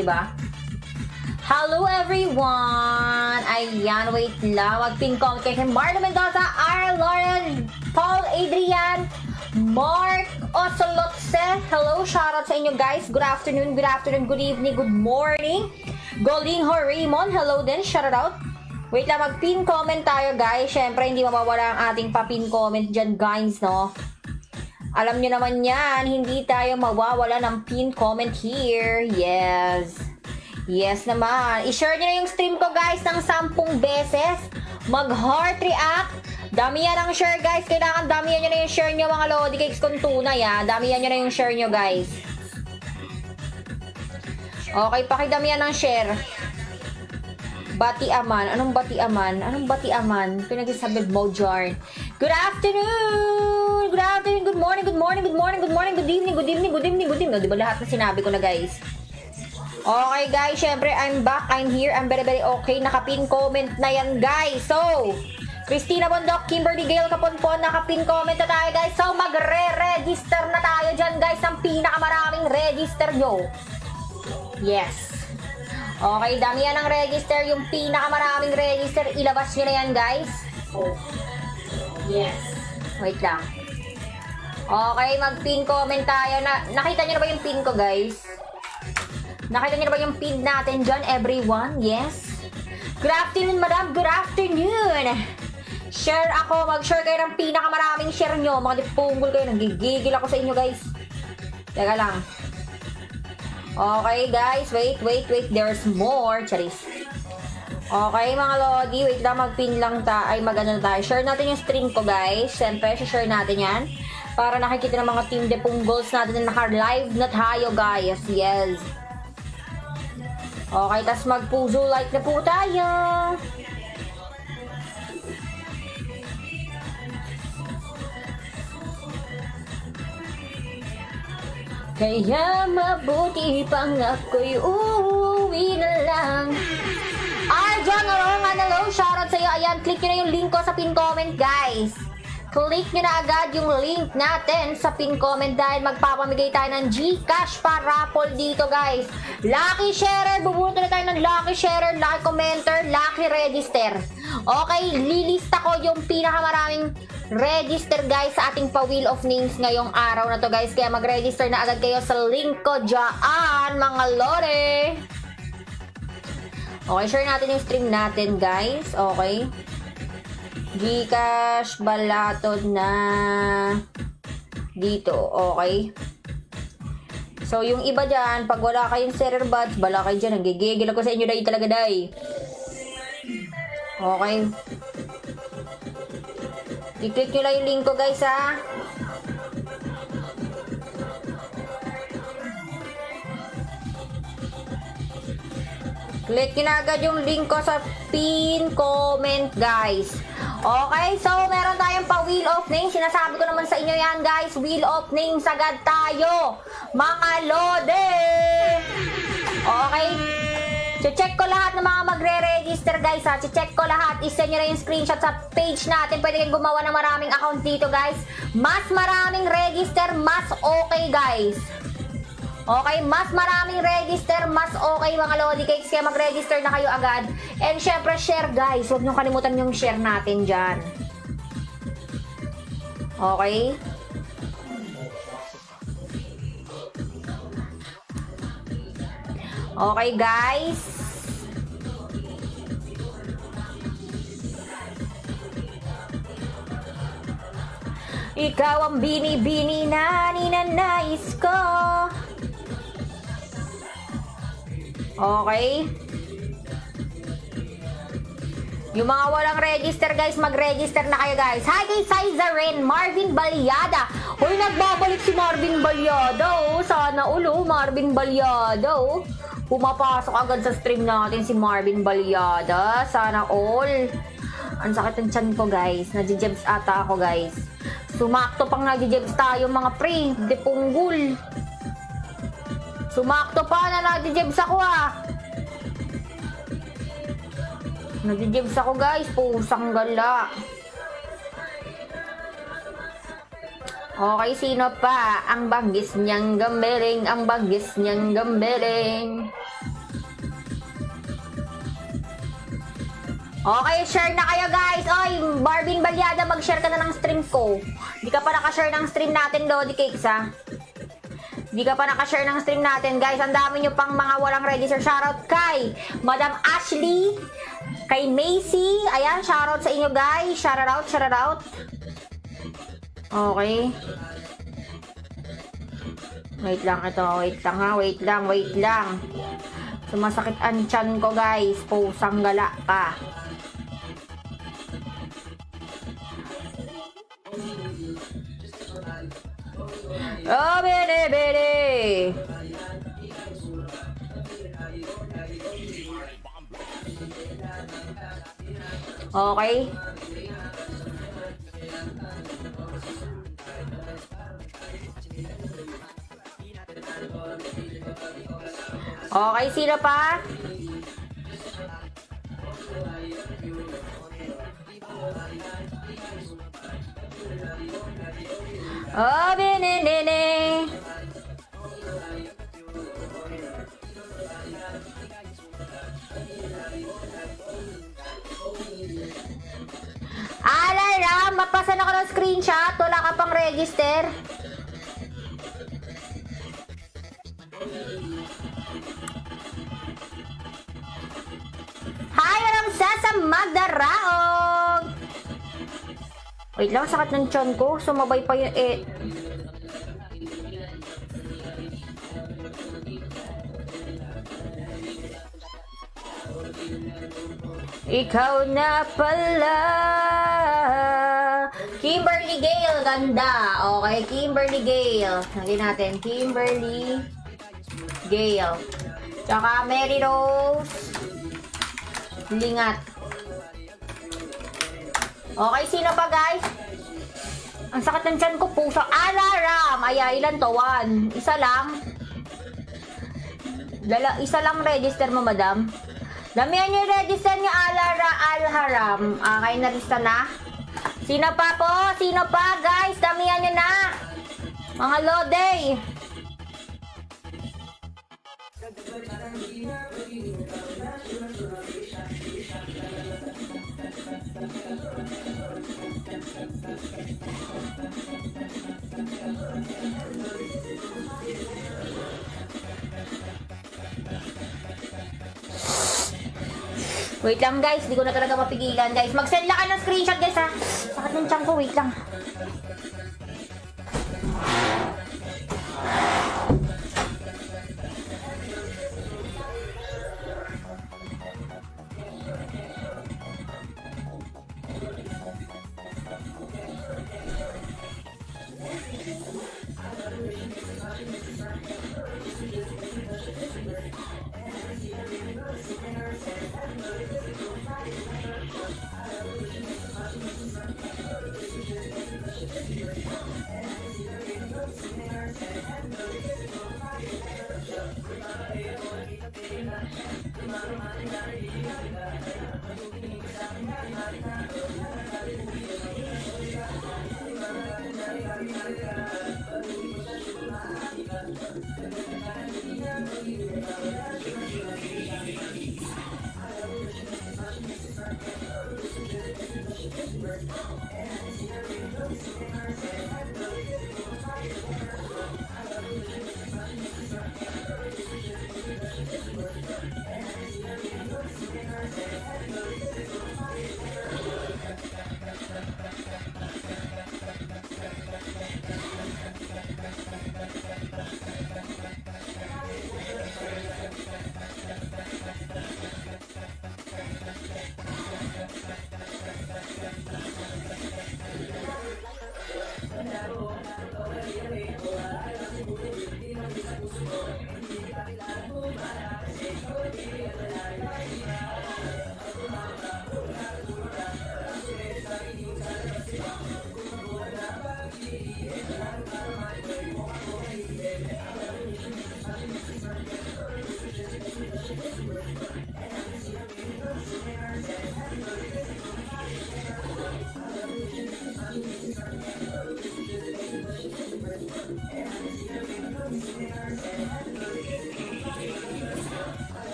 di ba? Hello everyone! Ayan, wait lang. Mag-pin comment kay Marlo Mendoza, R. Lauren, Paul Adrian, Mark Osolotse. Hello, shoutout sa inyo guys. Good afternoon, good evening, good morning. Golingho Raymond, hello din, shoutout. Wait lang, mag-pin comment tayo guys. Syempre, hindi mawawala ang ating pa-pin comment dyan guys, no? Alam nyo naman yan, hindi tayo mawawala ng pin comment here. Yes. Yes naman. I-share nyo na yung stream ko guys ng 10 beses. Mag-heart react. Damihan ang share guys. Kailangan damihan nyo na yung share nyo mga Lodi Cakes kung tunay ha. Damihan nyo na yung share nyo guys. Okay, pakidamihan ng share. Batiaman. Anong batiaman? Anong batiaman? Pinag-isabid mo, Jarn. Good afternoon! Good afternoon, good morning, good morning, good morning, good morning, good evening, good evening, good evening, good evening. Diba lahat na sinabi ko na guys? Okay guys, syempre I'm back, I'm here, I'm very okay. Nakapin comment na yan guys. So, Christina Bondok, Kimberly Gale Kaponpon, nakapin comment na tayo guys. So, magre-register na tayo dyan guys ng pinakamaraming register nyo. Yes. Okay, damihan ng register, yung pinakamaraming register, ilabas nyo na yan guys. Yes. Wait lang. Okay, mag-pin comment tayo. Nakita nyo na ba yung pin ko guys? Nakita niyo na ba yung pin natin dyan, everyone? Yes? Good afternoon, madam. Good afternoon. Share ako. Mag-share kayo ng pinakamaraming share nyo. Mga dipunggol kayo. Nagigigil ako sa inyo, guys. Teka lang. Okay, guys. Wait. There's more. Charis. Okay, mga Lodi. Wait lang. Mag-pin lang tayo. Ay, mag-ano na tayo. Share natin yung stream ko, guys. Siyempre, share natin yan. Para nakikita ng mga team depunggols natin na naka-live na tayo, guys. Yes. Okay, tas mag-puzo like na po tayo. Kaya mabuti pang ako'y uuwi na lang. John Orongan, hello, shoutout sa'yo. Ayan, click nyo na yung link ko sa pin comment, guys. Click nyo na agad yung link natin sa pin comment dahil magpapamigay tayo ng GCash para raffle dito guys. Lucky sharer, bubunto na tayo ng lucky sharer, lucky commenter, lucky register. Okay, lilista ko yung pinakamaraming register guys sa ating pa-wheel of names ngayong araw na to guys. Kaya mag-register na agad kayo sa link ko dyan mga lore. Okay, share natin yung stream natin guys. Okay. GCash balatod na dito, okay? So, yung iba dyan, pag wala kayong server bots, bala kayo dyan, nagigigil ako sa inyo dahil talaga dahil. Okay. I-click nyo lang yung link ko guys ha. Click nyo na agad yung link ko sa pin comment guys. Okay, so meron tayong pa wheel of names. Sinasabi ko naman sa inyo yan guys. Wheel of names agad tayo. Mga lode. Okay. Check ko lahat ng mga magre-register guys ha. Check ko lahat. I-send nyo na yung screenshot sa page natin. Pwede kayong gumawa ng maraming account dito guys. Mas maraming register, mas okay guys. Okay, mas maraming register, mas okay mga Lodi Cakes. Kaya mag-register na kayo agad. And syempre, share guys. Huwag niyong kalimutan yung share natin dyan. Okay? Okay guys. Ikaw ang bini-bini na ninanais ko. Okay. Yung mga walang register guys, mag-register na kayo guys. Hi kay Sizarin, Marvin Balyada. Uy, nagbabalik si Marvin Balyada. Oh. Sana ulo, Marvin Balyada. Oh. Pumapasok agad sa stream natin si Marvin Balyada. Sana all. Ang sakit ng tiyan ko guys. Nadjijebs ata ako guys. Sumakto pang nadjijebs tayo mga pre. Depunggul. Sumakto pa na nadjijebs ako ah. Nadjijebs ako guys. Pusang gala. Okay, sino pa? Ang banggis niyang gambering. Ang banggis niyang gambering. Okay, share na kayo guys. Oy, Barbin Balyada, mag-share ka na ng stream ko. Hindi ka pa naka-share ng stream natin, Lodi Cakes, ha? Hindi ka pa naka-share ng stream natin, guys. Ang dami nyo pang mga walang register. Shoutout kay Madam Ashley, kay Macy. Ayan, shoutout sa inyo, guys. Shoutout, shoutout. Okay. Wait lang ito. Wait lang, ha? Wait lang, wait lang. Sumasakit ang tiyan ko, guys. Pusang gala ka. Oh, bene, bene. Okay. Okay, sino pa? Oh, bene, bene. Alara, mapasan ako ng screenshot. Wala ka pang register. Hi, Madam Sasa Magdaraog. Wait lang, sakit ng tiyan ko. Sumabay pa yung Ikaw na pala. Kimberly Gale, ganda. Okay, Kimberly Gale. Lagyan natin, Kimberly Gale. Tsaka Mary Rose Lingat. Okay, sino pa guys? Ang sakit ng tiyan ko, puso. Alarm! Ay, ilan to? 1. Isa lang. Isa lang register mo, madam. Damihan nyo register nyo, Alharam. Okay, narista na. Sino pa po? Sino pa, guys? Damihan nyo na. Mga lode. Wait lang guys, di ko na talaga mapigilan guys. Mag-send lang kayo ng screenshot guys ha. Sakit ng tiyan ko, wait lang.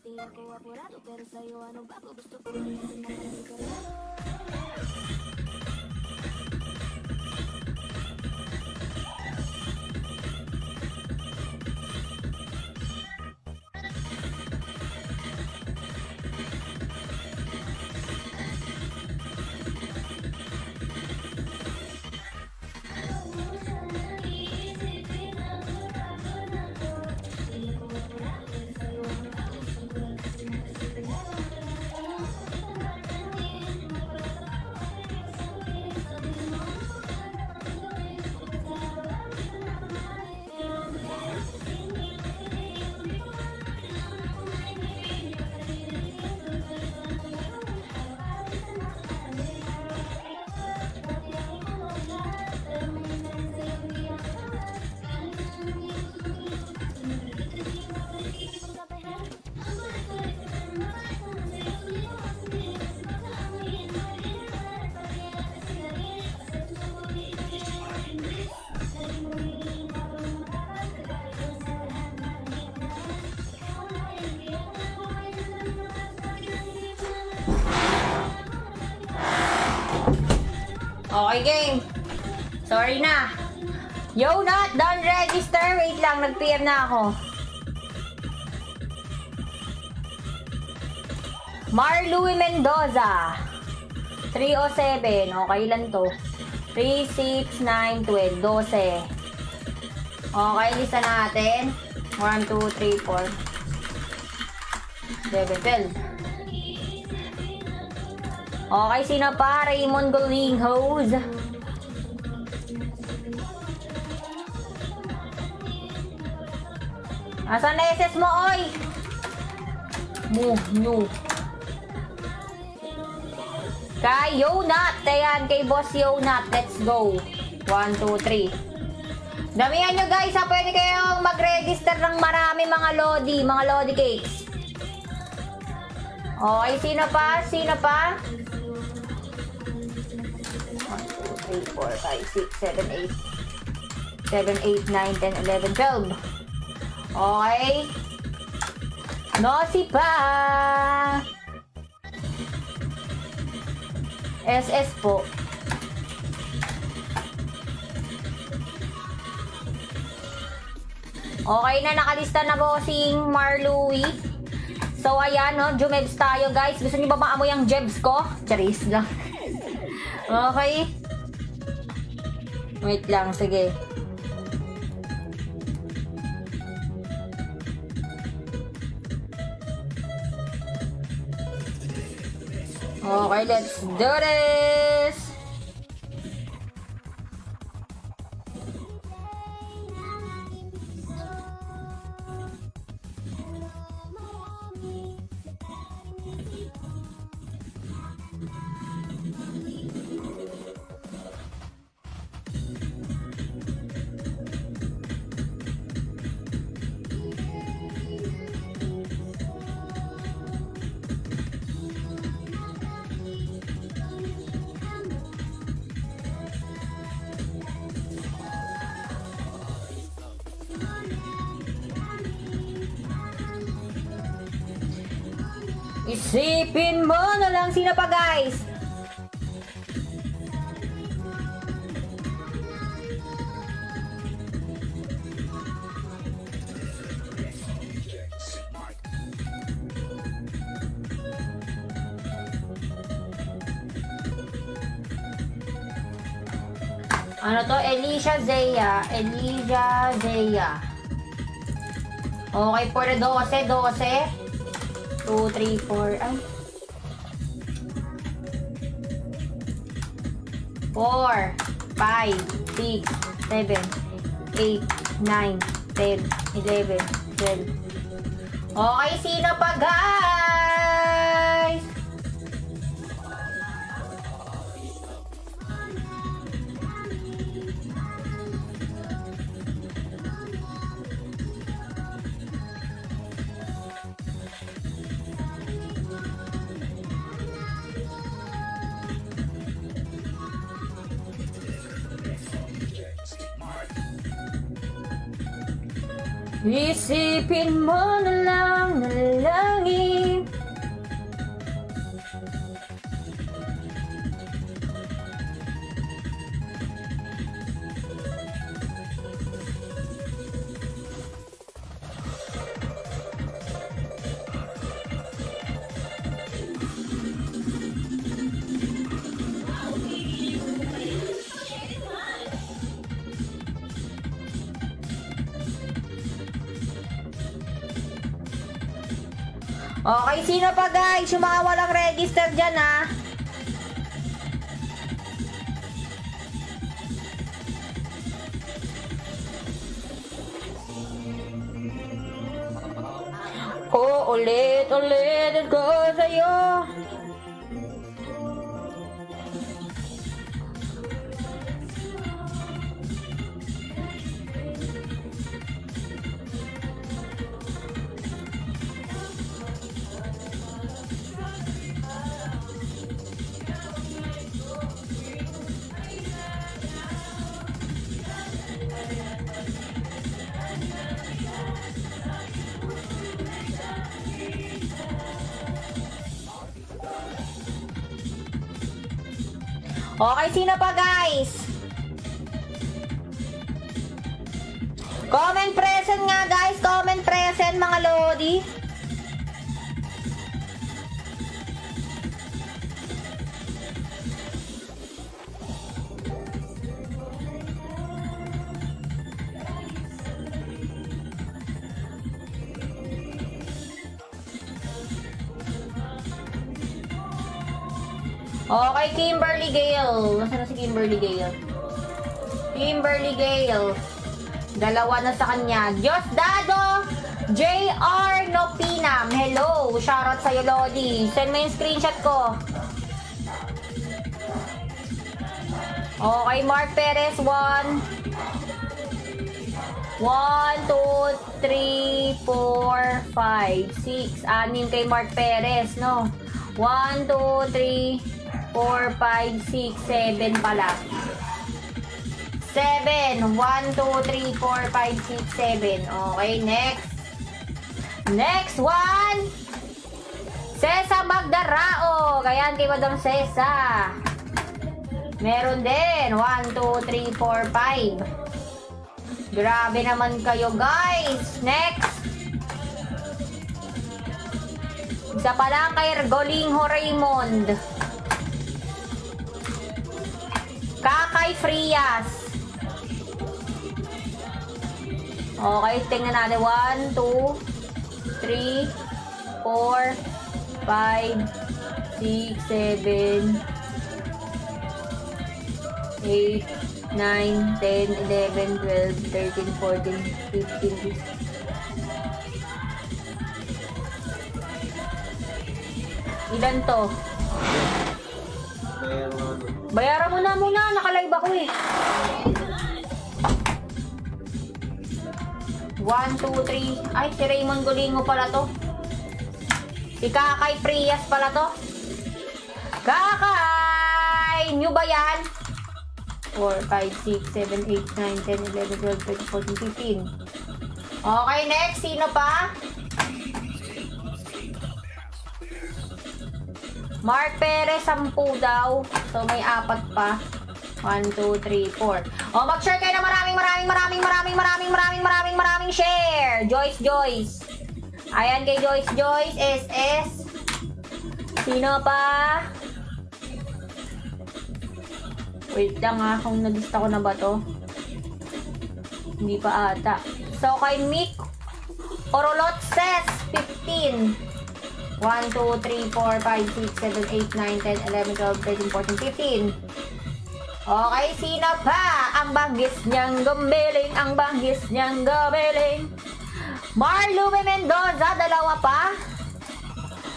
Di ako apurado pero sa'yo ano bago gusto ko Okay, game. Sorry na. Yo, not done register. Wait lang, nag-PM na ako. Marlouie Mendoza. 307. Okay lang to. 3, 6, 9, 12. 12. Okay, lista natin. 1, 2, 3, 4. 11, 12. Okay, sino pa? Raymond Golinghouse. Asan na SS mo, oy? No. Kay Yonat. Ayan, kay Boss Yonat. Let's go. 1, 2, 3. Damihan nyo guys, ha? Pwede kayong mag-register ng marami mga Lodi cakes. Okay, sino pa? 3, 4, 5, 6, 7, 8. 7, 8, 9, 10, 11, 12. Okay. Nosi pa. SS po. Okay na, nakalista na po si Marlouie. So, ayan, no? Jumebs tayo, guys. Gusto niyo ba maamoy ang jebs ko? Charis lang. Okay. Wait lang, sige. Okay, let's do this! Isipin mo na lang sino pa, guys. Ano to? Elisha Zea. Okay, for the 12. 2, 3, 4, ay. 4, 5, 6, 7, 8, 9, 10, 11, 12. Okay, sino pa guys? Isipin mo na lang na langit. Okay, sino pa guys? Yung mga walang register dyan ha. Ulit ko sa'yo. Okay, sino pa guys? Comment present nga guys, comment present mga lodi. Okay, Kimberly Gale. Nasaan na si Kimberly Gale? Kimberly Gale. Dalawa na sa kanya. Diosdado JR Nopinam. Hello. Shoutout sa'yo, Lodi. Send mo yung screenshot ko. Okay, Mark Perez. 1, 2, 3, 4, 5, 6. Anim kay Mark Perez, no? 1, 2, 3, 4, 5, 6, 7 pala. 7. 1, 2, 3, 4, 5, 6, 7. Okay, next. Next one. Cesa Magdarao. Ayan kay Madam Cesa. Meron din. 1, 2, 3, 4, 5. Grabe naman kayo, guys. Next. Isa pa lang kay Golingho Raymond. Kakay Frias. Okay, tingnan natin. 1, 2, 3, 4, 5, 6, 7, 8, 9, 10, 11, 12, 13, 14, 15, 16. Ilan to? Bayaran mo na muna. Naka-live ako eh. 1, 2, 3. Ay, si Raymond Golingho pala to. Si Kakay Prias pala to. Kakay! New ba yan? 4, 5, 6, 7, 8, 9, 10, 11, 12, 13, 14, 15. Okay, next. Sino pa? Mark Perez, 10 daw. So, may 4 pa. 1, 2, 3, 4. O, mag-share kayo na maraming share. Joyce. Ayan kay Joyce. SS. Sino pa? Wait lang ha, kung nalista ko na ba to? Hindi pa ata. So, kay Mick Orolotses, 15. 1, 2, 3, 4, 5, 6, 7, 8, 9, 10, 11, 12, 13, 14, 15. Okay, sino pa? Ang bangis niyang gumiling, ang bangis niyang gumiling. Marlume Mendoza, dalawa pa.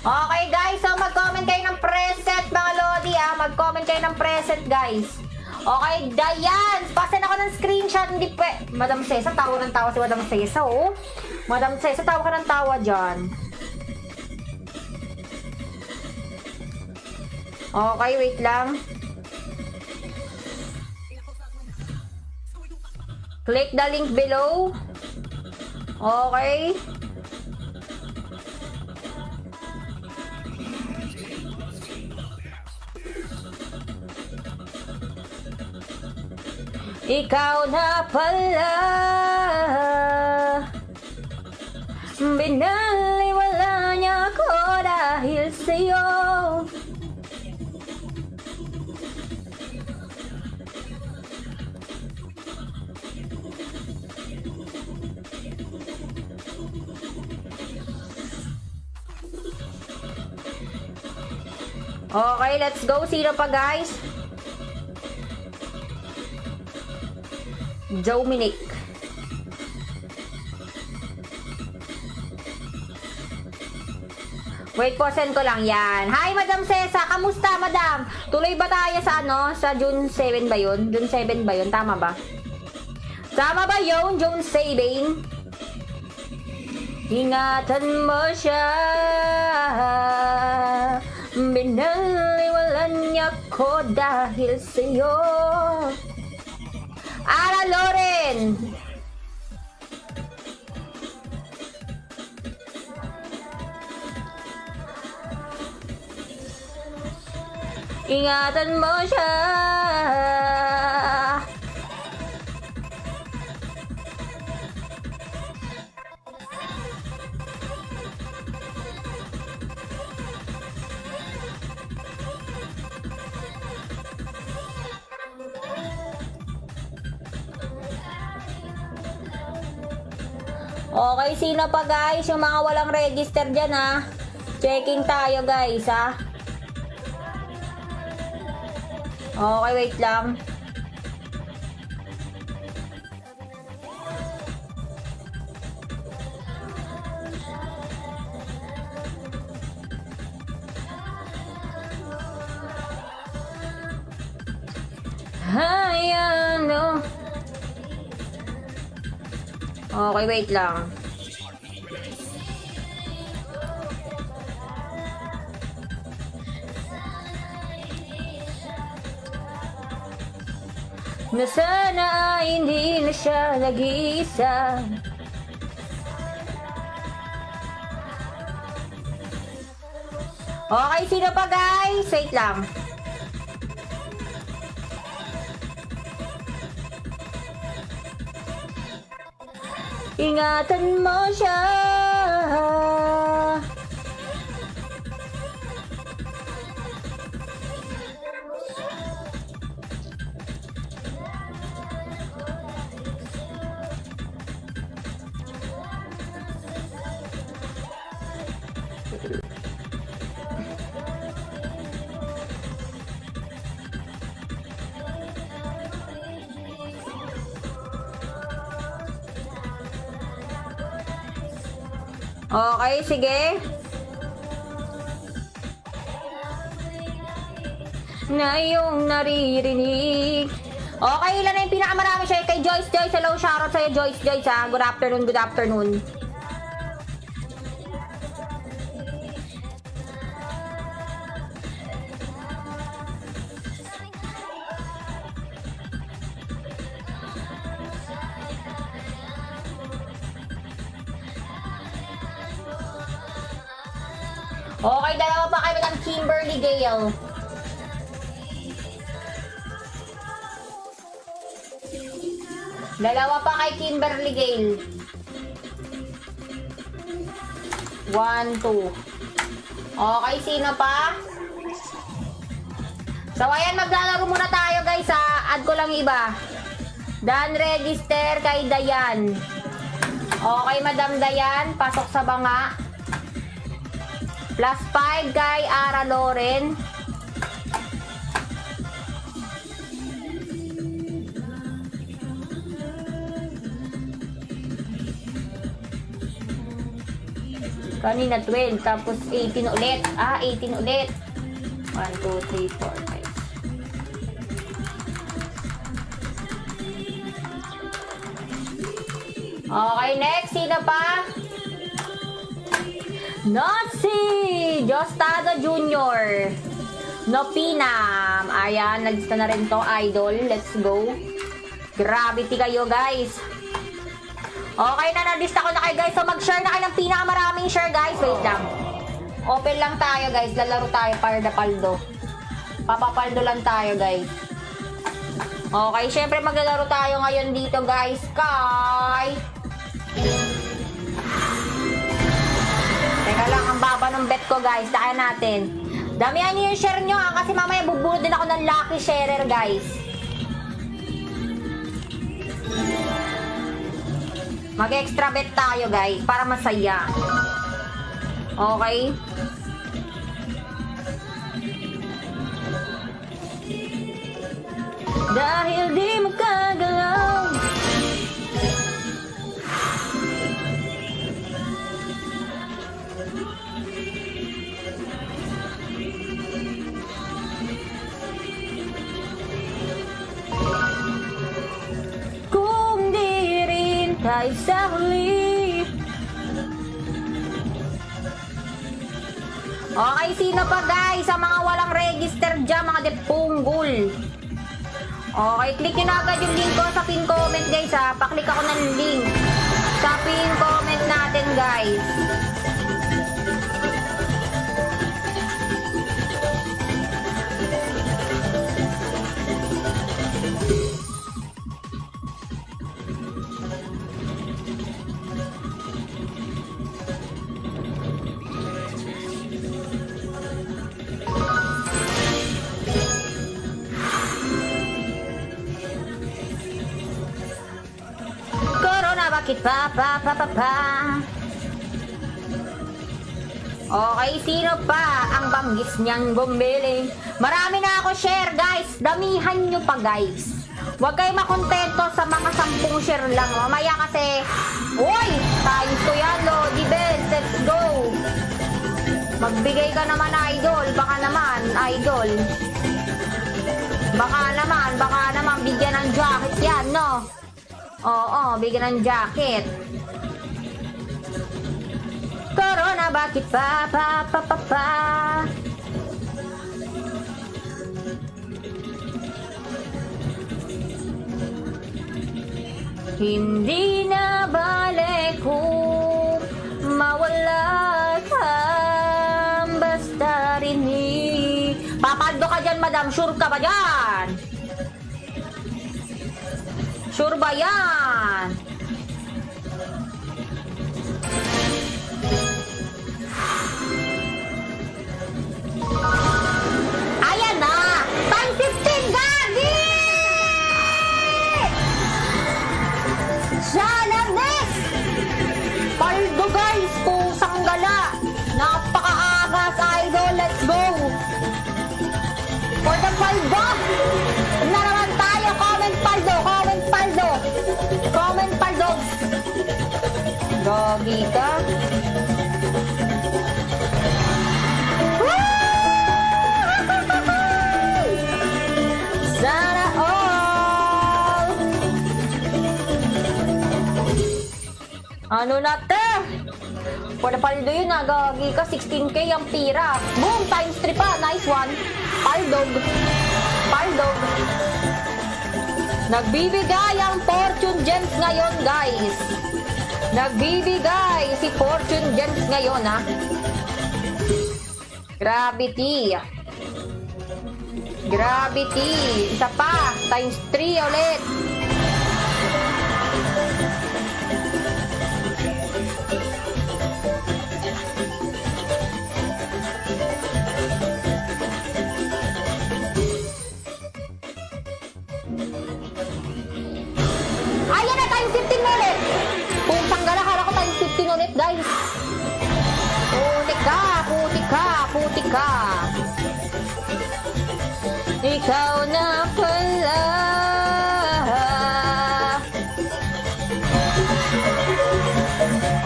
Okay guys, so mag-comment kayo ng present mga Lodi mag-comment kayo ng present guys. Okay, Dayan, pasan ako ng screenshot, hindi Madam Cesa, tawa ng tawa si Madam Cesa, oh. Madam Cesa, tawa ka ng tawa dyan. Okay, wait lang. Click the link below. Okay. Ikaw na pala, binaliwala niya ako dahil sa'yo. Okay, let's go. Sino pa guys? Dominic. Wait po, send ko lang yan. Hi, Madam Cesa. Kamusta, Madam? Tuloy ba tayo sa Sa June 7 ba yun? June 7 ba yun? Tama ba? Tama ba yun? June 7? Ingatan mo siya. Binaliwalan niya ko dahil sa'yo. Ara Loren! Ingatan mo siya. Okay, sino pa guys? Yung mga walang register dyan Checking tayo guys Okay, wait lang. Okay, wait lang. Na sana hindi na siya nag-iisa. Okay, sino pa guys? Wait lang. Ingatan mo siya. Okay, sige. Na yung naririnig. Okay, ilan na yung pinakamarami siya kay Joyce. Joyce, hello, shoutout sa'yo, Joyce. Joyce, good afternoon, good afternoon. Okay, dalawa pa kayo ng Kimberly Gale. Dalawa pa kay Kimberly Gale. 1, 2. Okay, sino pa? So, ayan, maglalaro muna tayo guys Add ko lang iba. Dan register kay Dayan. Okay, Madam Dayan, pasok sa banga. +5 kay Ara Loren. Kanina 12, tapos 18 ulit. 18 ulit. 1, 2, 3, 4, 5. Okay, next. Sino pa? Nazi! Jostado Jr. Nopinam. Ayan, nagista na rin to, idol. Let's go. Gravity kayo, guys. Okay na, nalista ko na kayo, guys. So, mag-share na kayo ng pinakamaraming share, guys. Wait lang. Open lang tayo, guys. Lalaro tayo para da paldo. Papapaldo lang tayo, guys. Okay, syempre maglalaro tayo ngayon dito, guys. Kay... Teka lang, ang baba ng bet ko, guys. Kaya natin. Damihan niyo yung share nyo, kasi mamaya bubulod din ako ng lucky sharer, guys. Mag-extra bet tayo, guys, para masaya. Okay? Dahil di magkagalaw. Kung di rin tayo sa huli. Okay, sino pa, guys? Sa mga walang register dyan, mga depunggol. Okay, click nyo na agad yung link ko sa pin comment, guys, ha. Paklik ako ng link sa pin comment natin, guys. Bakit pa? Okay, sino pa ang banggis niyang bumili? Marami na ako share, guys. Damihan nyo pa, guys. Huwag kayo makontento sa mga 10 share lang. Mamaya kasi, uy, times ko yan, Lodi Bell. Let's go. Magbigay ka naman, idol. Baka naman, idol. Baka naman, bigyan ng jacket yan, no? Oo, bigyan ng jacket. Corona, bakit pa? Hindi na balik kung mawala ka. Basta rin papaldo ka dyan, madam. Sure ka ba dyan? Sure ba yan? Ayan na! Time 15, Gagi! Shalabis! Paldo, guys! Pusang gala! Napaka-agas, idol! Let's go! For the paldo! Na naman tayo! Comment paldo! Comment paldo! Gagi ka! Sana all! Ano na te? For the paldo yun na, gagi ka. 16k ang pira. Boom! Times 3 pa. Nice one. Paldog. Nagbibigay ang Fortune Gems ngayon, guys. Nagbibigay si Fortune Gems ngayon, ha. Gravity. Isa pa. Times 3 ulit. Ayan na, times 15 ulit. Kung tanggala, kala ko times 15 ulit, guys. Putik ka. Ikaw na pala.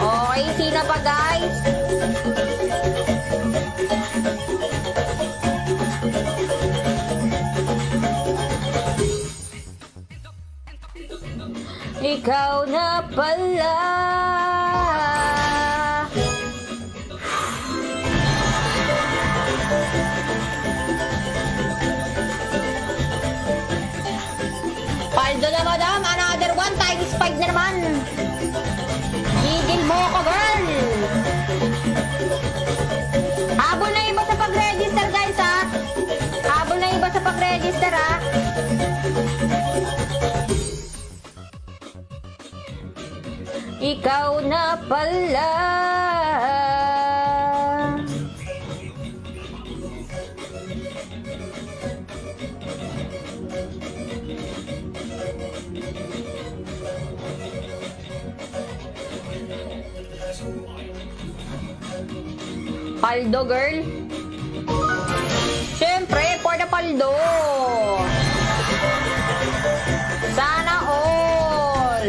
Okay, sino pa, guys? Ikaw na pala. Paldo na madam, another 1 times 5 na naman. Gigil mo ko, girl. Habol na iba sa pag-register, guys, ha? Habol na iba sa pag-register, ha? Ikaw na pala. Paldo, girl. Siyempre, for the paldo. Sana all.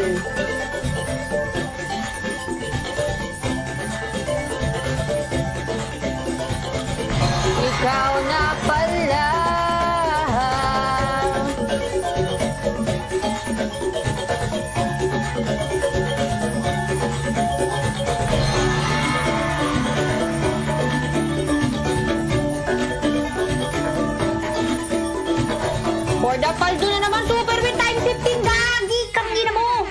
Ikaw na pala. For the paldo na naman, super win times 15. Gagi, kangina mo.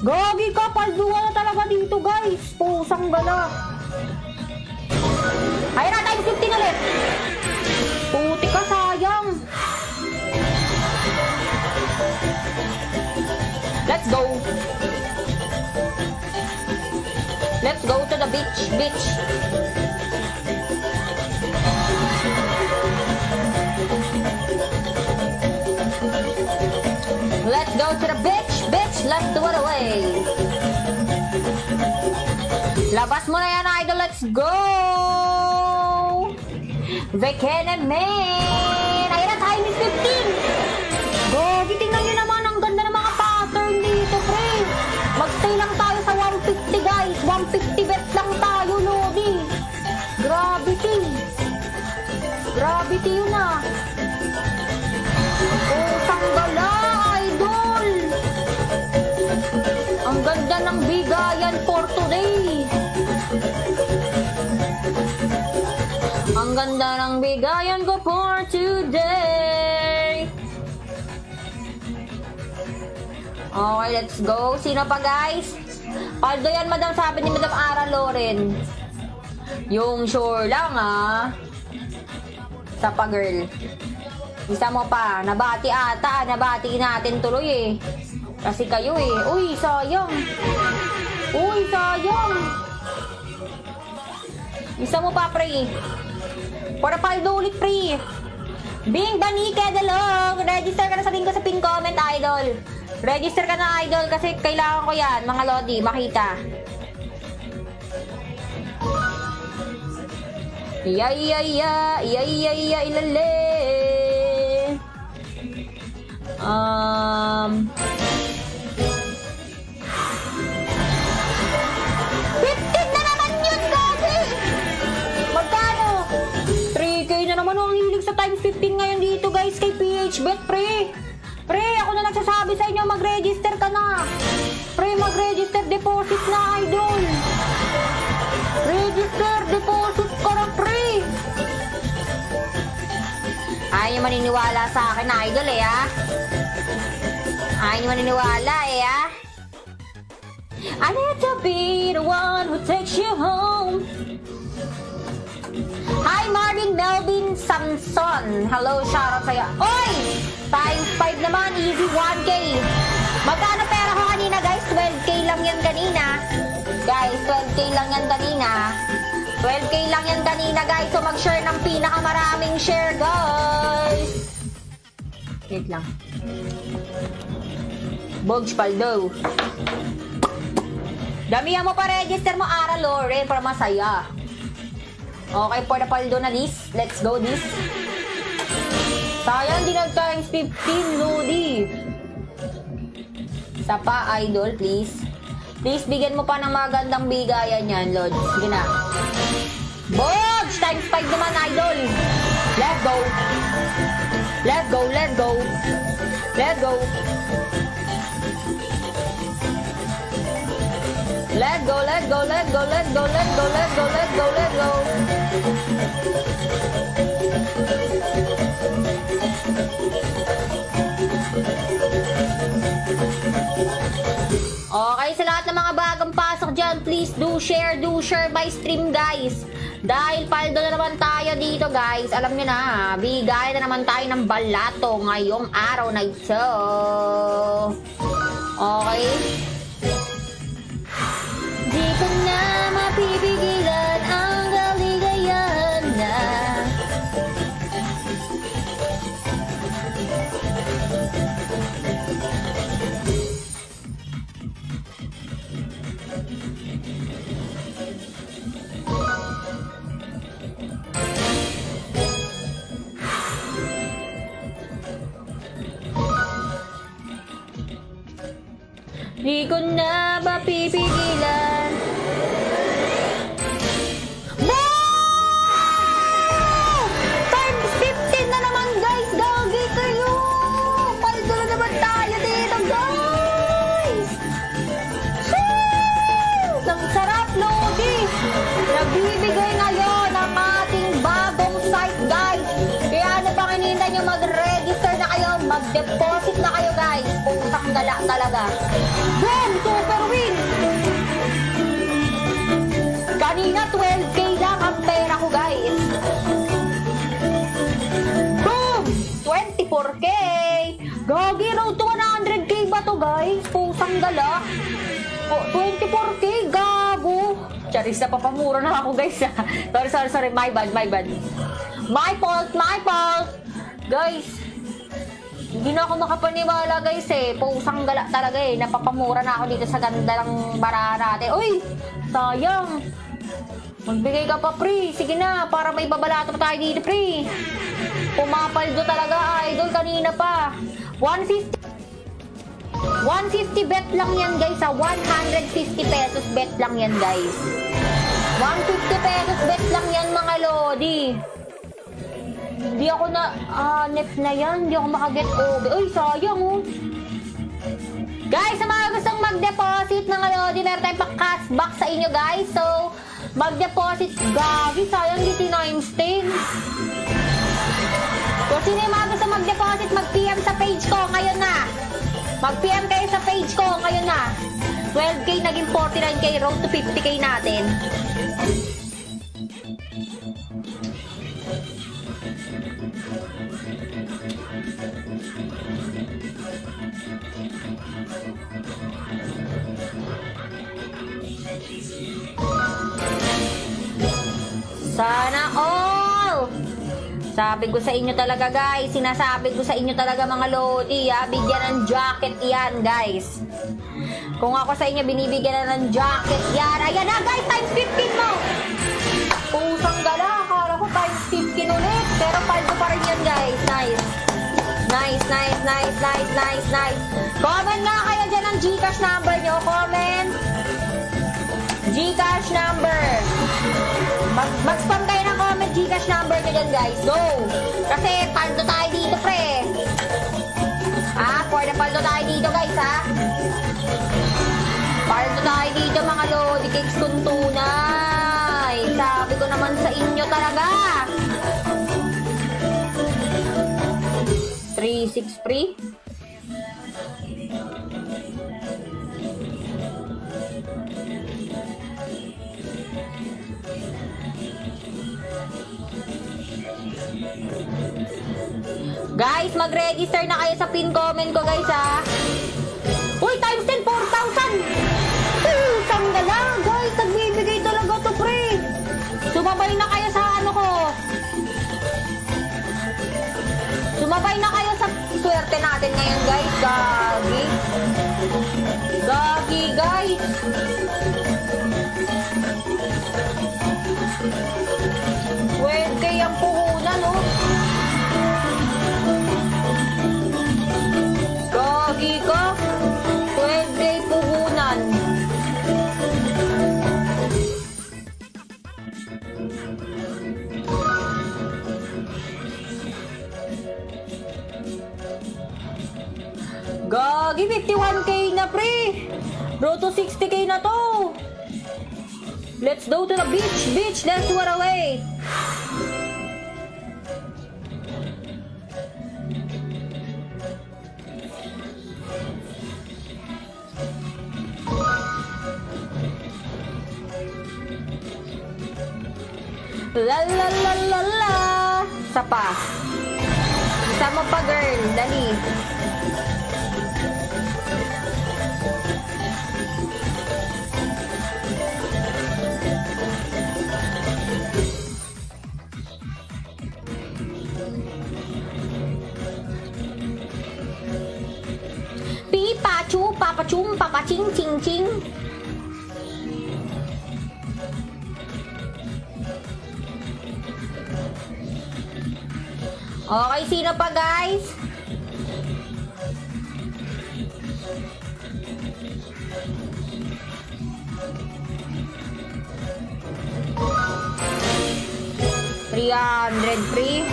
Gagi ka, paldo na talaga dito, guys. Pusang gala. Ayun na, times 15 ulit. Puti ka, sayang. Let's go. Let's go to the beach, beach. Let's go to the beach, bitch. Let's do it away. Labas mo na yan, idol. Let's go. Vekenemen. Ayun na, time is 15. Gogi, tingnan nyo naman. Ang ganda ng mga pattern dito, pre. Magstay lang tayo sa 150, guys. 150 bet lang tayo, Lodi. Gravity. Gravity yun, ah. Pusang gala, idol. Ang ganda ng bigayan for today. Ang ganda ng bigayan ko for today. Okay, let's go. Sino pa, guys? Paldo yan, madam, sabi ni Madam Ara Loren. Yung sure lang, ah. Sa pa, girl. Isa mo pa. Nabati ata. Nabati natin tuloy, eh. Kasi kayo, eh. Uy, sayang. Uy, sayang. Isa mo pa, pre. Para paldo ulit, pre. Bing, Bani, Kedalong. Register ka na, sabihin ko sa pin comment, idol. Register ka na, idol, kasi kailangan ko yan, mga lodi, makita. Ilale. 15 na naman yun, kasi! Magkano? 3K na naman ang hilig sa times 15 ngayon dito, guys, kay PHBet, pre. Pre, ako na nagsasabi sa inyo, mag-register ka na. Pre, mag-register deposit na, idol. Register deposit ka na, pre. Ayaw nyo maniniwala sa akin, idol, eh, ha? Ayaw nyo maniniwala, eh, ha? I need to be the one who takes you home. Hi, Marvin Melvin Samson. Hello, shoutout sa'yo. Oy! Times 5 naman, easy 1K. Magkano pera ko kanina, guys? 12K lang yan kanina. Guys, 12K lang yan kanina. 12K lang yan kanina, guys. So, mag-share ng pinakamaraming share, guys. Wait lang. Bogs Paldo. Damihan mo pa register mo, Ara Loren, para masaya. Okay, for the paldo na this. Let's go this. Sayang, di nag-times 15, Lodi. Isa pa, idol, please. Please, bigyan mo pa ng magandang bigayan yan, Lord. Sige na. Bogs! Times 5 naman, idol. Let's go. Let's go, let's go. Let's go. Let's go, let's go, let's go, let's go, let's go, let's go, let's go, let's go. Okay, sa lahat ng mga bagong pasok dyan, please do share my stream, guys. Dahil paldo na naman tayo dito, guys. Alam nyo na, bigay na naman tayo ng balato ngayong araw na ito. Okay? Di ko na mapipigilan ang kaligayahan na. Di ko na mapipigilan. Wow! Times 15 na naman, guys! Gagi kayo! Paldo na naman tayo dito, guys! Sheesh! Ang sarap, Lodi! Nagbibigay ngayon ang ating bagong site, guys! Kaya ano pang hinihintay nyo, mag-register na kayo, mag-deposit na kayo, guys! Putang gala talaga! Boom! Super win! Kanina 12k lang ang pera ko, guys. Boom! 24k! Gagi, road to 100k ba to, guys? Pusang gala. 24k, gago. Charis, napapamura na ako, guys. Sorry. My bad. My fault. Guys, hindi na ako makapaniwala, guys, eh. Pusang gala talaga, eh. Napapamura na ako dito sa ganda ng bara natin. Uy! Sayang! Magbigay ka pa, pre. Sige na, para may babalato pa tayo dito, pre. Pumapaldo talaga, idol, kanina pa. 150 bet lang yan, guys, ha. 150 pesos bet lang yan, guys. 150 pesos bet lang yan, mga lodi. Hindi ako na, net na yan. Hindi ako makaget over. Uy, sayang, oh. Guys, sa mga gustong mag-deposit ng Lodi, meron tayong pa-cashback sa inyo, guys. So, mag-deposit. Gagi, sayang dito times 10. So, sino yung mga gustong mag-deposit, mag-PM sa page ko ngayon na. Mag-PM kayo sa page ko ngayon na. 12k naging 49k, road to 50k natin. Sana all! Sabi ko sa inyo talaga, guys. Sinasabi ko sa inyo talaga, mga lodi, ha? Bigyan ng jacket yan, guys. Kung ako sa inyo, binibigyan na ng jacket yan. Ayan na, guys! Times 15 mo! Pusang gala. Akala ko times 15 ulit. Pero paldo pa rin yan, guys. Nice. Comment nga kayo dyan ang Gcash number nyo. Comment. Gcash number. Mag-spam kayo ng comment Gcash number nyo dyan, guys. Go! Kasi paldo tayo dito, pre. For the paldo tayo dito, guys, ha? Paldo tayo dito, mga lodi cakes tuntunay. Sabi ko naman sa inyo talaga. 3-6 free. Guys, mag-register na kayo sa pin comment ko, guys, ha? Uy, times 10, 4,000! Sanggala, guys, nagbibigay talaga to, pre. Sumabay na kayo sa ano ko. Sumabay na kayo sa swerte natin ngayon, guys. Gagi, guys. Pwede yung puhunan, oh. Gagi ka. Pwede puhunan. Gagi, 51k na, pre. Bro, to 60k na to. Let's go to the beach. Beach, let's run away. La la la la la. Isa pa. Isa mo pa, girl. Dali. Pipachu, papachum, papaching, ching, ching. Okay, sino pa, guys? $300 free.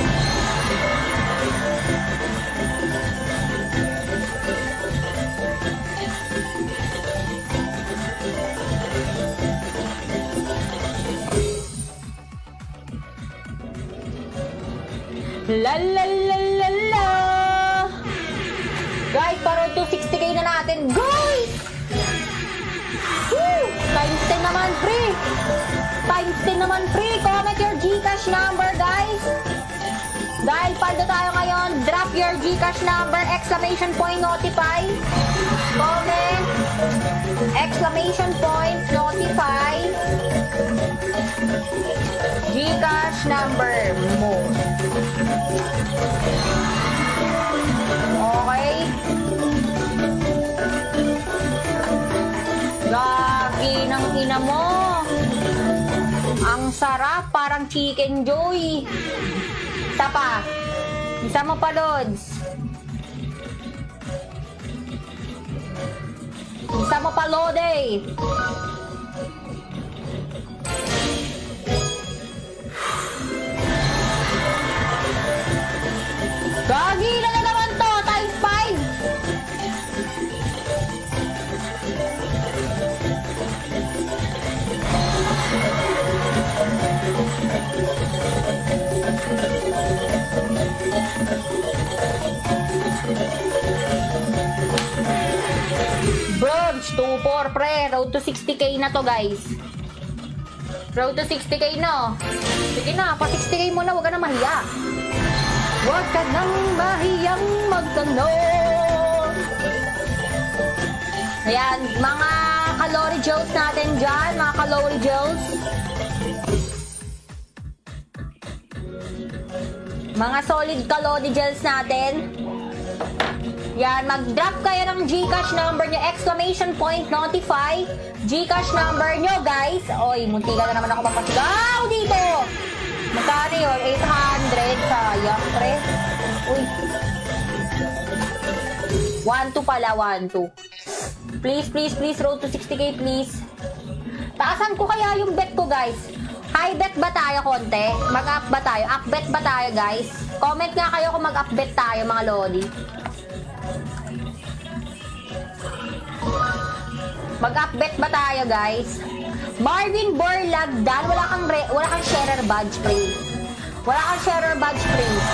La la la la la. Guys, parang 260k na natin. Guys! Woo! Times 10 naman free. Times 10 naman free. Comment your Gcash number, guys. Dahil paldo tayo ngayon, drop your Gcash number, exclamation point, notify. Comment, exclamation point, notify. Gcash number mo. Okay? Gagi ng ina mo. Ang sarap, parang Chicken Joy. Isa pa. Isa mo pa, Lods. Isa mo pa, Lode. Gagi na naman to, times 5. Bronze, 2-4 pre, road to 60k na to, guys. Road to 60k na. Sige na, pa 60k mo na, huwag ka na mahiya. Huwag ka nang mahiyang magtanong. Ayan, mga calorie jokes natin dyan, mga calorie jokes. Mga solid calorie gels natin. Yan, mag-drop kayo ng Gcash number nyo, exclamation point, notify. Gcash number nyo, guys. Oy, munti ka na naman ako mapasigaw dito. Magkano yun? 800. Sayang, pre. Uy. 1-2 pala, 1-2. Please, please, please, road to 60k, please. Taasan ko kaya yung bet ko, guys. High bet ba tayo konti? Mag-up ba tayo? Up bet ba tayo, guys? Comment nga kayo kung mag-up bet tayo, mga lodi. Mag-up bet ba tayo, guys? Marvin Borlagdan, wala kang sharer badge, please. Wala kang sharer badge, please.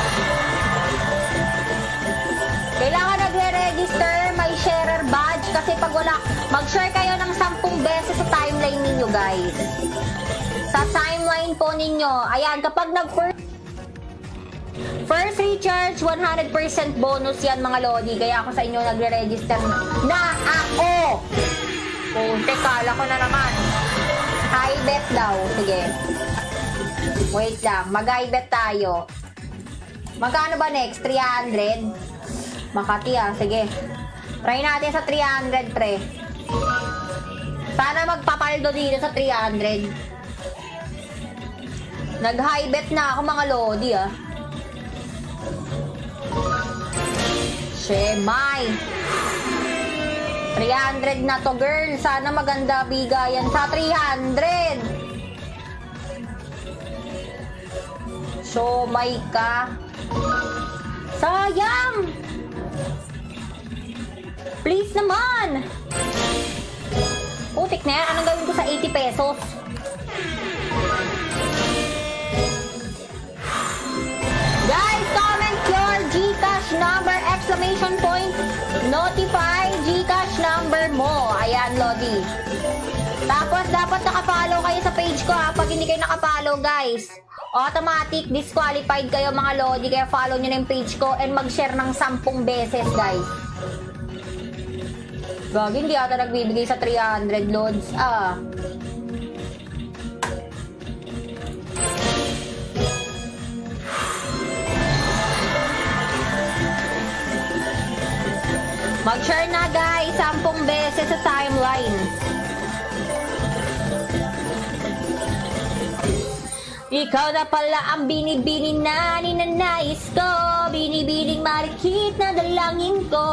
Kailangan nagre-register, may sharer badge kasi pag wala, mag-share kayo ng 10 beses sa timeline ninyo, guys. Sa timeline po ninyo. Ayan, kapag first recharge, 100% bonus yan, mga lodi. Kaya ako sa inyo nagre-register na ako. Punte, kala ko na naman. High bet daw. Sige. Wait lang. Mag-high bet tayo. Magkano ba next? 300? Makati ah. Sige. Try natin sa 300, pre. Sana magpapaldo dito sa 300. Nag-high bet na ako, mga lodi ah. Shemay. 300 na to, girl. Sana maganda bigayan sa 300. So, may ka. Sayang. Please naman. Putik na yan. Anong gawin ko sa 80 pesos? Guys, comment your GCash number, exclamation point, notify GCash number mo. Ayan, Lodi. Tapos, dapat nakafollow kayo sa page ko ha. Pag hindi kayo nakafollow, guys, automatic disqualified kayo mga Lodi. Kaya follow nyo na yung page ko and mag-share ng 10 beses, guys. Gagi, hindi ata nagbibigay sa 300 loads. Mag-share na guys, 10 beses sa timeline. Ikaw na pala ang binibini na ninanais ko. Binibining marikit na dalangin ko.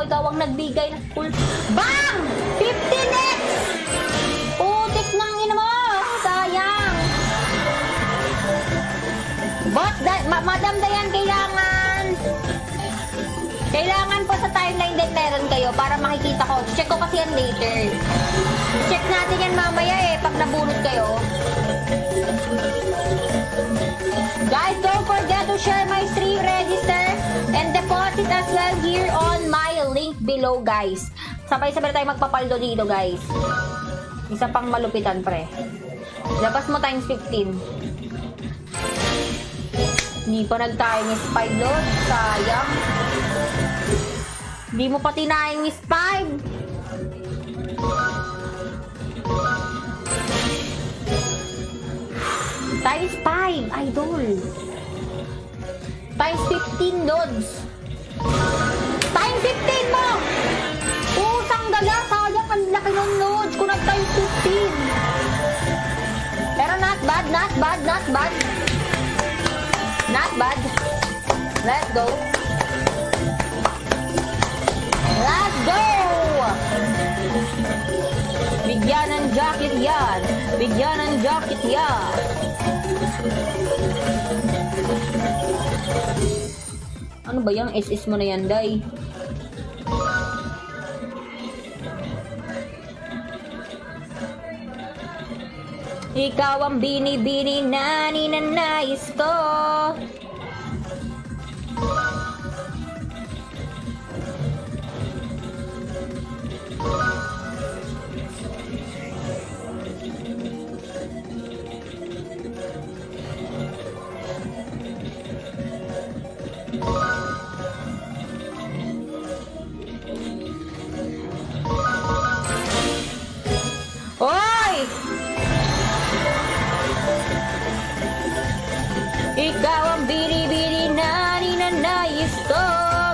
Ikaw ang nagbigay ng full. Bang! 15x! Putik ng ina mo! Sayang! Boss, Madam Dayan, kailangan po sa timeline din meron kayo para makikita ko. Check ko kasi yan later. Check natin yan mamaya pag nabunot kayo. Guys, don't forget to share my stream, register, and deposit as well here on my link below, guys. Sabay-sabay tayo magpapaldo dito, guys. Isa pang malupitan, pre. Labas mo times 15. Hindi pa nag-times 5 load. Sayang. Hindi mo pa times 5. Times 5, idol. Times 15 loads. Times 15 mo! Pusang gala, sayang ang laki ng loads kung nag-times 15. Pero not bad, not bad, not bad. Not bad. Let's go. Let's go! Bigyan ng jacket yan. Bigyan ng jacket yan. Ano ba yung SS mo na yan, Day? Ikaw ang bini-bini na ninanais ko. Hoy! Ikaw ang bini-bini na ninanais ko.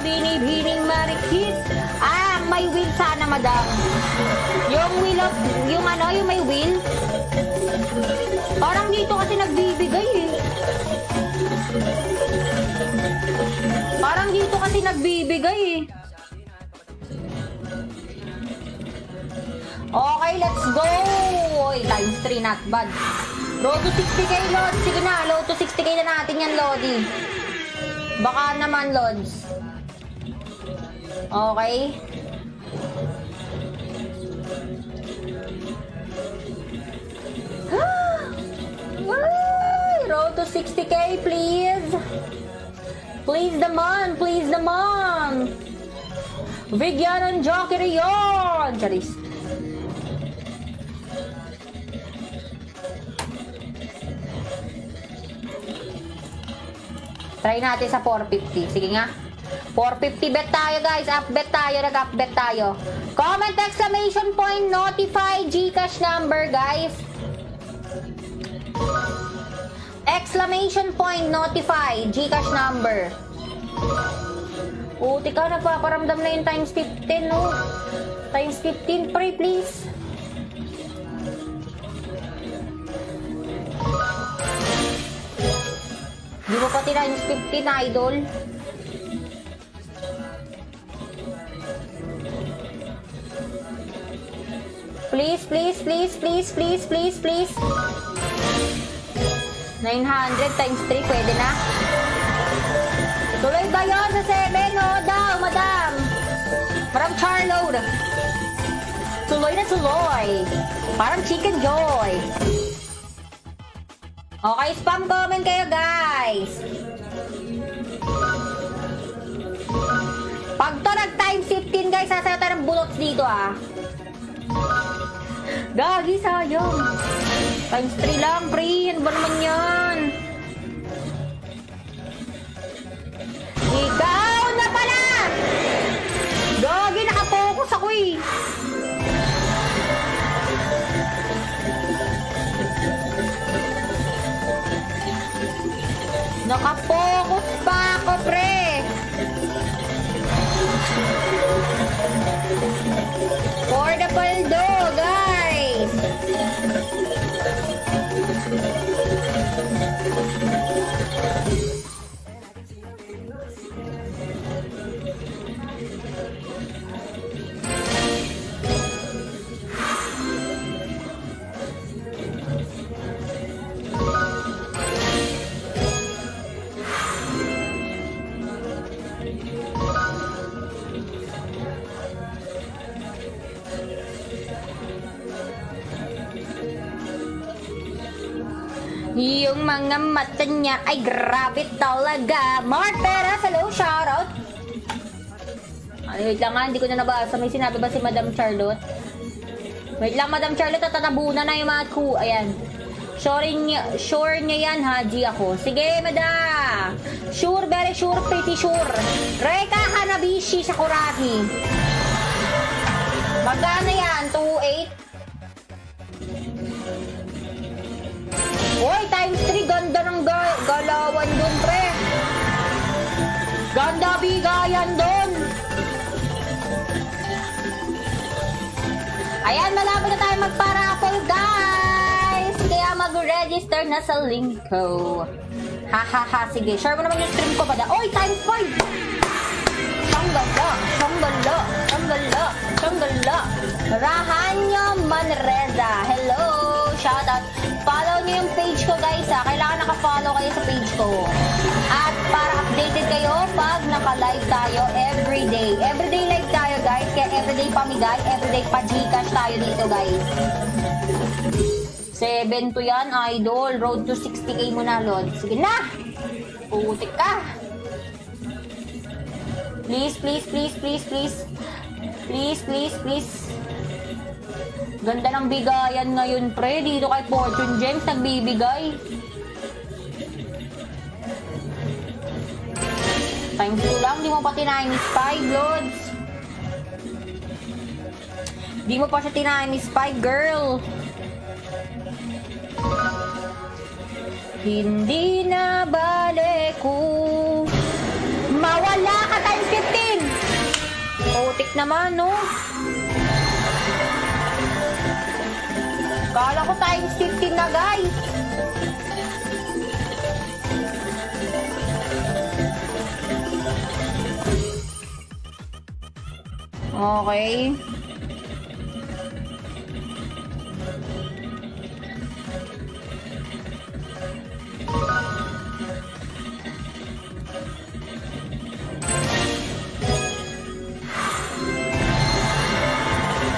Bini-bining marikit. May wheel sana, madam. Yung wheel of, yung may wheel. Parang dito kasi nagbibigay Parang dito kasi nagbibigay Okay, let's go! Oy, times 3, not bad. Road to 60k, Lord. Sige na, load to 60k na natin yan, Lodi. Baka naman, Lods. Okay. Road to 60k, please. Please naman, please naman. Bigyan ng jockey yon. Charis. Try natin sa 450. Sige nga. 450 bet tayo, guys. Up bet tayo. Nag-up bet tayo. Comment exclamation point, notify GCash number, guys. Exclamation point, notify GCash number. Puti ka, nagpaparamdam na yung times 15, no? Times 15, pray please. Di mo pati times 15, idol. Please, please, please, please, please, please, please. 900 times 3, pwede na. Tuloy ba yun sa 7? O daw, madam. Parang charload. Tuloy na tuloy. Parang chicken joy. Okay, spam comment kayo, guys. Pag to nag-times 15, guys, sasayo tayo ng bullets dito, ah. Gagi, sayang. Times 3 lang, pre. Ano ba naman yan? Ikaw na pala! Gagi, nakapokus ako eh. Nakapokus pa ako, pre. For the paldo, guys. Yung mga mata niya ay grabe talaga. Mark Perez, hello, shoutout. Wait lang nga, hindi ko na nabasa. May sinabi ba si Madam Charlotte? Wait lang, Madam Charlotte, tatabunan na yung mga ku. Ayan. Sure niya yan, Haji ako. Sige, Madam. Sure, very sure, pretty sure. Reka Hanabishi sa Kuraki. Magkano yan? 2.8? Uy, times 3, ganda ng galawan dun, pre. Ganda bigayan dun. Ayan, malapit na tayo magparapol, guys. Kaya mag-register na sa link ko. Ha. Sige, share mo naman yung stream ko ba da? Uy, times 5. Sanggala. Rahanyo Manreza. Hello, shoutout. Follow niyo yung page ko, guys, ha. Kailangan naka-follow kayo sa page ko. At para updated kayo pag naka-live tayo everyday. Everyday live tayo, guys. Kaya everyday pamigay, everyday pa-Gcash tayo dito, guys. 7 to yan, idol. Road to 60k mo na, Lord. Sige na! Putik ka! Please. Ganda ng bigayan ngayon, pre. Dito kay Fortune James, nagbibigay. Times 2 lang. Di mo pa tinamis 5, Lods. Di mo pa siya tinamis 5, girl. Hindi na bale ko mawala ka times 15. Putik naman, no? Kala ko times 15 na, guys. Okay.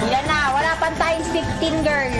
Yan na, wala pang times 15, girl.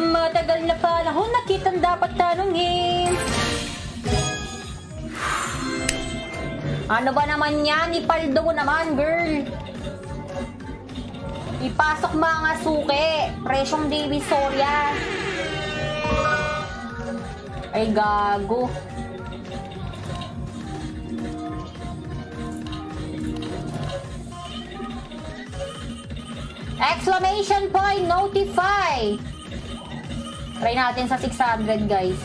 Matagal na panahon na kitang dapat tanungin. Ano ba naman yan? Ipaldo mo naman, girl. Ipasok mga suke. Presyong Divisoria. Ay, gago. Exclamation point, notify. Try natin sa 600, guys.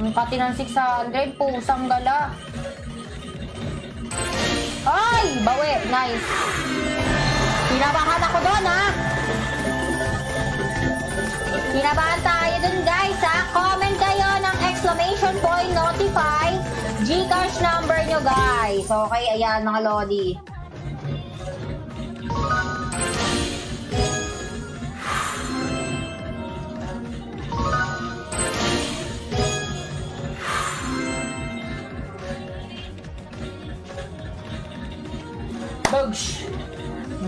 Ang kati ng 600, pusang gala. Ay! Bawi! Nice! Pinabahan ako doon, ha? Kinabahan tayo dun guys ha. Comment kayo ng exclamation point notify Gcash number nyo guys. Okay, ayan mga lodi. Bugs!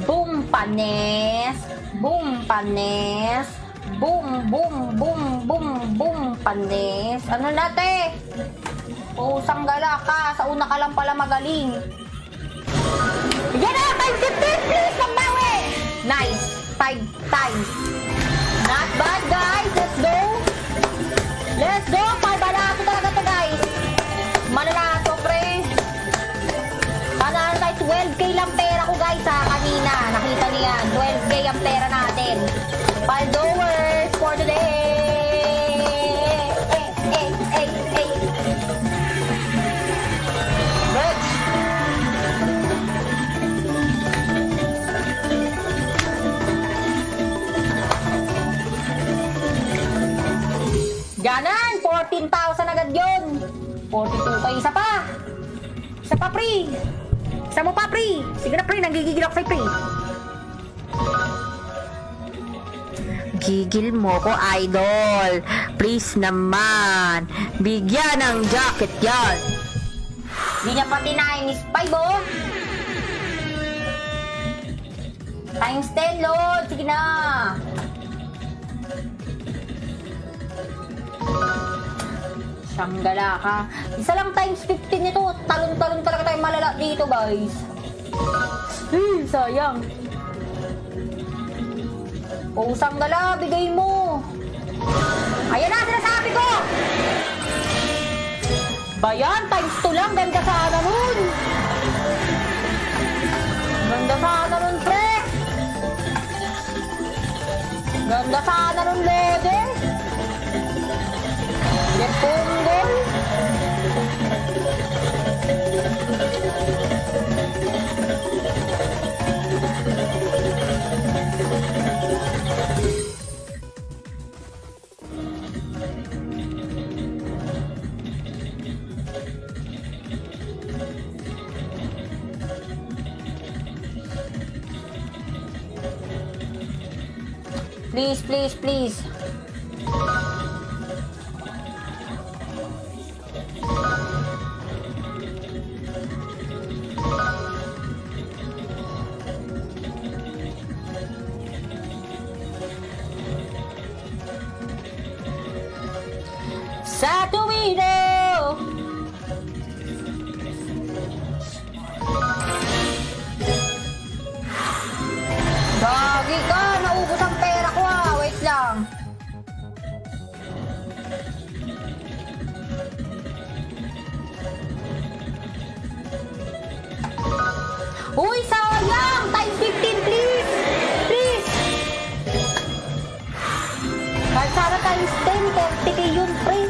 Boom panes! Boom panes! Boom, boom, boom, boom, boom panes! Ano nate? Pusang gala ka! Sa una ka lang pala magaling! Yan na! 515 please! Magbawi! Nice! 5 times! Not bad guys! Let's go! Let's go! Palbalato talaga to guys! Malalato pre! Panalo tayo 12k lang pera ko guys ha kanina. Nakita niyan. 12k ang pera natin. Followers for today. Rich. Ganan! 14,000 agad yun. 42 pa. Isa pa. Isa pa pre. Isa mo pa, pre! Sige na, pre. Nanggigigil ako sa'yo, pre. Gigil mo ko, idol. Please naman. Bigyan ng jacket yan. Hindi niya pati times 5, oh. Times 10, Lord. Sige na. Sanggala ka. Isa lang times 15 nito. Talon-talon talaga tayo malala dito, guys. Sayang. O, sanggala, bigay mo. Ayan na, sinasabi ko. Bayan, times 2 lang. Ganda sana nun. Ganda sana nun, pre. Ganda sana nun, lede. Get punggol. Please, please, please. Sa tuwino! Gagi ka! Naubos ang pera ko ah! Wait lang! Uy! Sayang! Times 15 please! Please! Kahit sana times 10, 30k yun, pre!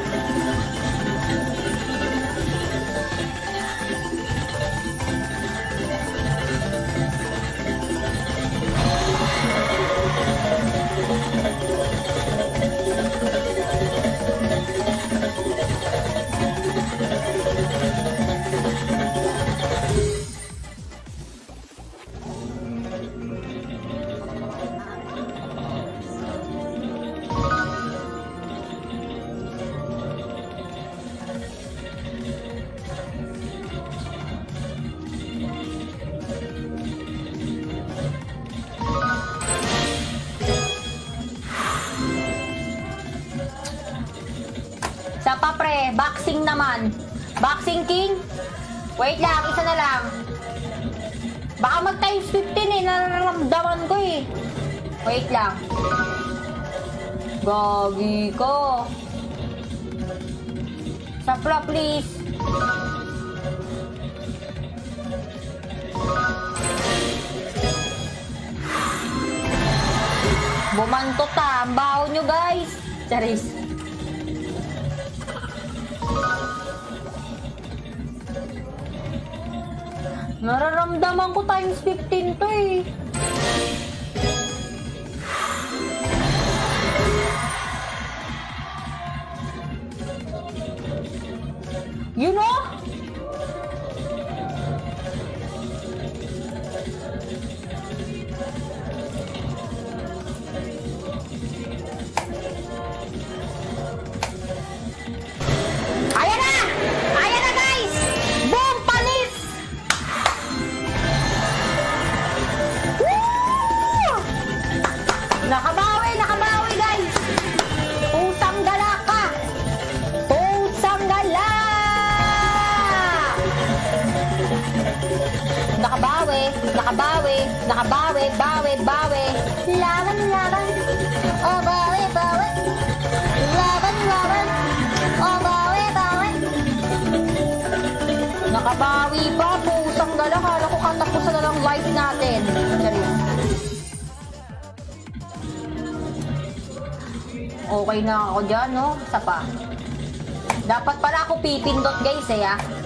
Sa pa pre, boxing naman. Boxing king? Wait lang, isa na lang. Baka mag times 15 eh, nararamdaman ko eh. Wait lang. Gagi ko. Sapla please. Bumantot ah, ang baho nyo guys. Charis. Nararamdaman ko times 15 to eh. nakabawi, nakabawi, bawi, bawi. Laban, laban. Oh, bawi, bawi. Laban, laban. Oh, bawi, bawi. Nakabawi pa, pusang gala. Kala ko katapusan na lang live natin. Charis. Okay na ako dyan, no? Isa pa. Dapat pala ako pipindot, guys, eh, ah.